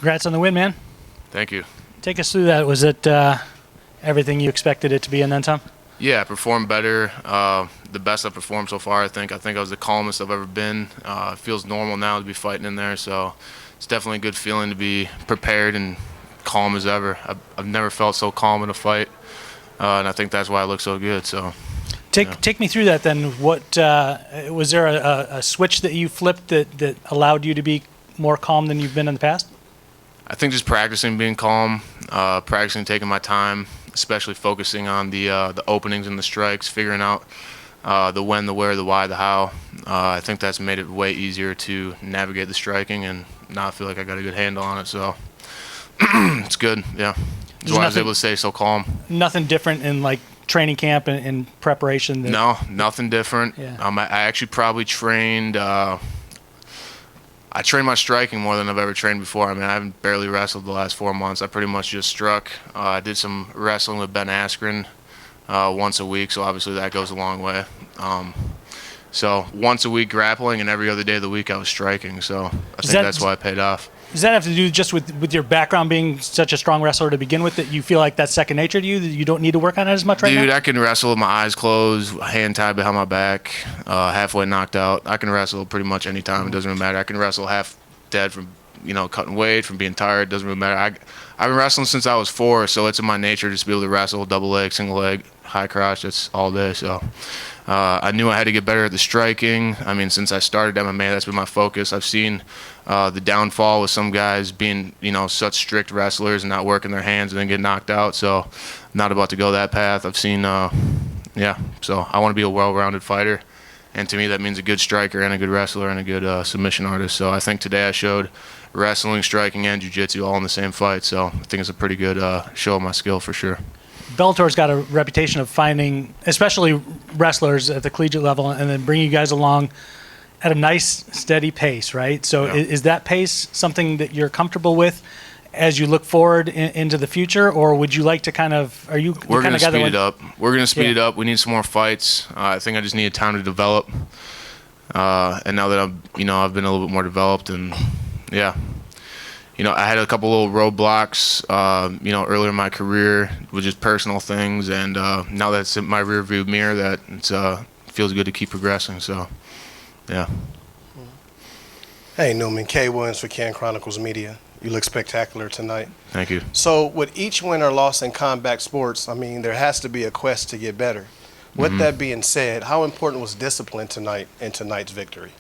Congrats on the win, man. Thank you. Take us through that. Was it everything you expected it to be and then some? Yeah, I performed better. The best I've performed so far, I think. I think I was the calmest I've ever been. It feels normal now to be fighting in there, so it's definitely a good feeling to be prepared and calm as ever. I've never felt so calm in a fight, and I think that's why I look so good. So, Take me through that then. What was there a switch that you flipped that allowed you to be more calm than you've been in the past? I think just practicing being calm, practicing taking my time, especially focusing on the openings and the strikes, figuring out the when, the where, the why, the how. I think that's made it way easier to navigate the striking and not feel like I got a good handle on it. So it's good, yeah. That's why I was able to stay so calm. Nothing different in like training camp and preparation? No, nothing different. Yeah. I actually probably trained. I trained my striking more than I've ever trained before. I mean, I haven't barely wrestled the last 4 months. I pretty much just struck. I did some wrestling with Ben Askren once a week, so obviously that goes a long way. So once a week grappling, and every other day of the week I was striking. So I think that's why it paid off. Does that have to do just with your background being such a strong wrestler to begin with, that you feel like that's second nature to you, that you don't need to work on it as much right now? Dude, I can wrestle with my eyes closed, hand tied behind my back, halfway knocked out. I can wrestle pretty much any time. It doesn't really matter. I can wrestle half dead from cutting weight, from being tired. It doesn't really matter. I've been wrestling since I was 4, so it's in my nature just to be able to wrestle double leg, single leg, high crotch. That's all day. So I knew I had to get better at the striking. I mean, since I started MMA, that's been my focus. I've seen the downfall with some guys being, such strict wrestlers and not working their hands and then get knocked out. So I'm not about to go that path. I've seen, so I want to be a well-rounded fighter. And to me, that means a good striker and a good wrestler and a good submission artist. So I think today I showed wrestling, striking, and jiu-jitsu all in the same fight. So I think it's a pretty good show of my skill for sure. Bellator's got a reputation of finding, especially wrestlers at the collegiate level, and then bringing you guys along at a nice, steady pace, right? So is that pace something that you're comfortable with as you look forward into the future, or would you like to We're going to speed it up. We're going to speed it up. We need some more fights. I think I just needed time to develop. And now that I've been a little bit more developed, and I had a couple little roadblocks, earlier in my career with just personal things, and now that's in my rearview mirror, that it feels good to keep progressing. So, yeah. Hey, Newman, K. Williams for Can Chronicles Media. You look spectacular tonight. Thank you. So, with each win or loss in combat sports, I mean, there has to be a quest to get better. With that being said, how important was discipline tonight in tonight's victory?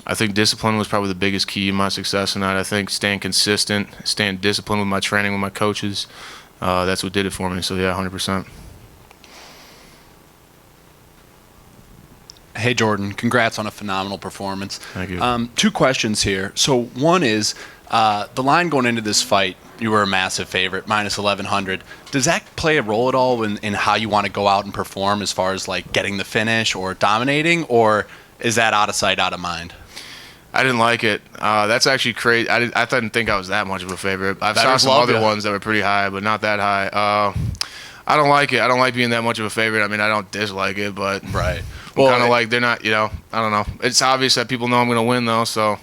I think discipline was probably the biggest key in my success tonight. I think staying consistent, staying disciplined with my training, with my coaches, that's what did it for me. So, yeah, 100%. Hey, Jordan, congrats on a phenomenal performance. Thank you. 2 questions here. So one is, the line going into this fight, you were a massive favorite, minus 1,100. Does that play a role at all in how you want to go out and perform as far as like getting the finish or dominating, or is that out of sight, out of mind? I didn't like it. That's actually crazy. I didn't think I was that much of a favorite. I've saw some other ones that were pretty high, but not that high. I don't like it. I don't like being that much of a favorite. I mean, I don't dislike it, but right. Well, kind of like they're not. I don't know. It's obvious that people know I'm going to win, though. So.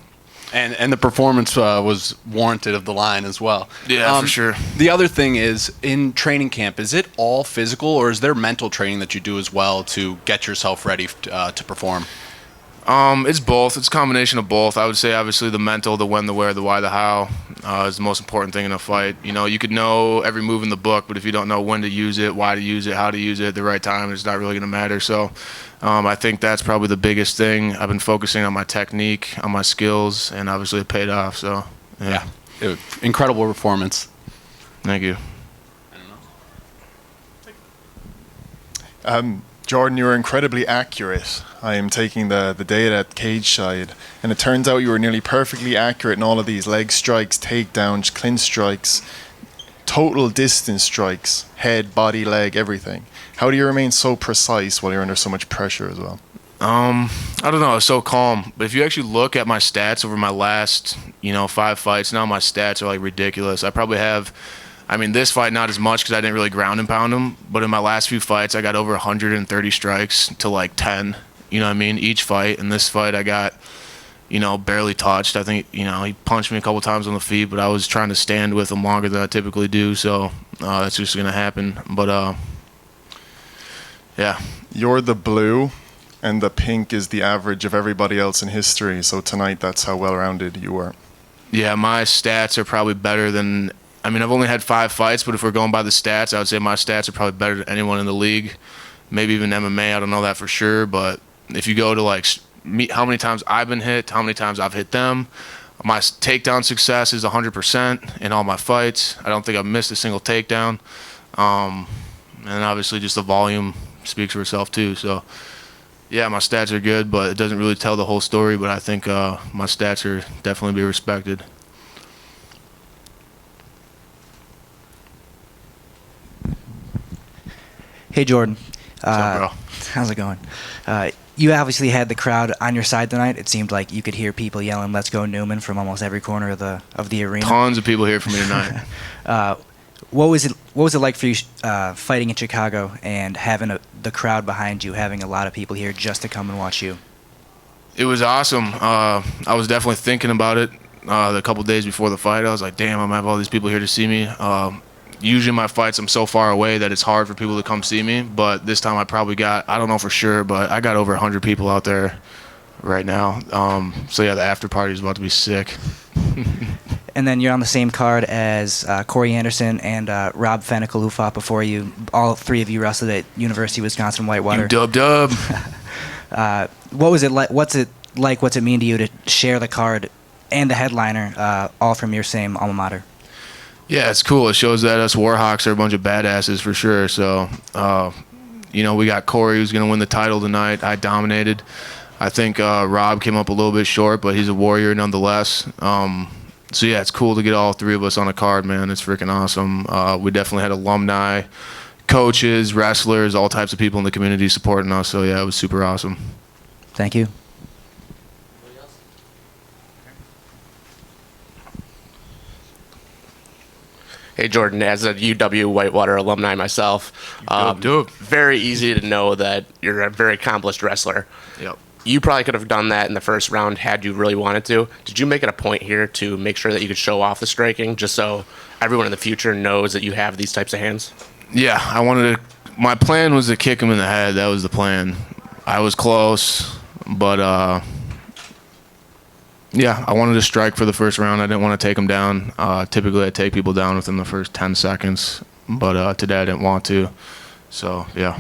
And the performance was warranted of the line as well. Yeah, for sure. The other thing is, in training camp, is it all physical, or is there mental training that you do as well to get yourself ready to perform? It's both. It's a combination of both. I would say, obviously, the mental, the when, the where, the why, the how is the most important thing in a fight. You could know every move in the book, but if you don't know when to use it, why to use it, how to use it at the right time, it's not really going to matter. So I think that's probably the biggest thing. I've been focusing on my technique, on my skills, and obviously it paid off. So, yeah. Incredible performance. Thank you. Jordan, you were incredibly accurate. I am taking the data at cage side, and it turns out you were nearly perfectly accurate in all of these leg strikes, takedowns, clinch strikes, total distance strikes, head, body, leg, everything. How do you remain so precise while you're under so much pressure as well? I don't know. I was so calm. But if you actually look at my stats over my last, 5 fights, now my stats are like ridiculous. I probably have, this fight not as much because I didn't really ground and pound them. But in my last few fights, I got over 130 strikes to like 10. Each fight. In this fight, I got, barely touched. I think, he punched me a couple times on the feet, but I was trying to stand with him longer than I typically do, so that's just going to happen. But, yeah. You're the blue, and the pink is the average of everybody else in history, so tonight that's how well-rounded you were. Yeah, my stats are probably better than – I've only had 5 fights, but if we're going by the stats, I would say my stats are probably better than anyone in the league, maybe even MMA. I don't know that for sure, but if you go to, how many times I've been hit, how many times I've hit them, my takedown success is 100% in all my fights. I don't think I've missed a single takedown. And obviously just the volume speaks for itself too. So, yeah, my stats are good, but it doesn't really tell the whole story, but I think my stats are definitely be respected. Hey, Jordan. What's up, bro? How's it going? You obviously had the crowd on your side tonight. It seemed like you could hear people yelling, "Let's go Newman," from almost every corner of the arena. Tons of people here for me tonight. What was it like for you fighting in Chicago and having the crowd behind you, having a lot of people here just to come and watch you? It was awesome. I was definitely thinking about it the couple days before the fight. I was like, damn, I'm going to have all these people here to see me. Usually my fights, I'm so far away that it's hard for people to come see me. But this time I probably got, I don't know for sure, but I got over 100 people out there right now. So, yeah, the after party is about to be sick. And then you're on the same card as Corey Anderson and Rob Fennicle, who fought before you. All 3 of you wrestled at University of Wisconsin Whitewater. Dub. What was it like? What's it mean to you to share the card and the headliner all from your same alma mater? Yeah, it's cool. It shows that us Warhawks are a bunch of badasses for sure. So, we got Corey who's going to win the title tonight. I dominated. I think Rob came up a little bit short, but he's a warrior nonetheless. So, yeah, it's cool to get all 3 of us on a card, man. It's freaking awesome. We definitely had alumni, coaches, wrestlers, all types of people in the community supporting us. So, yeah, it was super awesome. Thank you. Hey, Jordan, as a UW Whitewater alumni myself, very easy to know that you're a very accomplished wrestler. Yep. You probably could have done that in the first round had you really wanted to. Did you make it a point here to make sure that you could show off the striking just so everyone in the future knows that you have these types of hands? Yeah, my plan was to kick him in the head. That was the plan. I was close, but yeah, I wanted to strike for the first round. I didn't want to take him down. Typically, I take people down within the first 10 seconds, but today I didn't want to. So, yeah.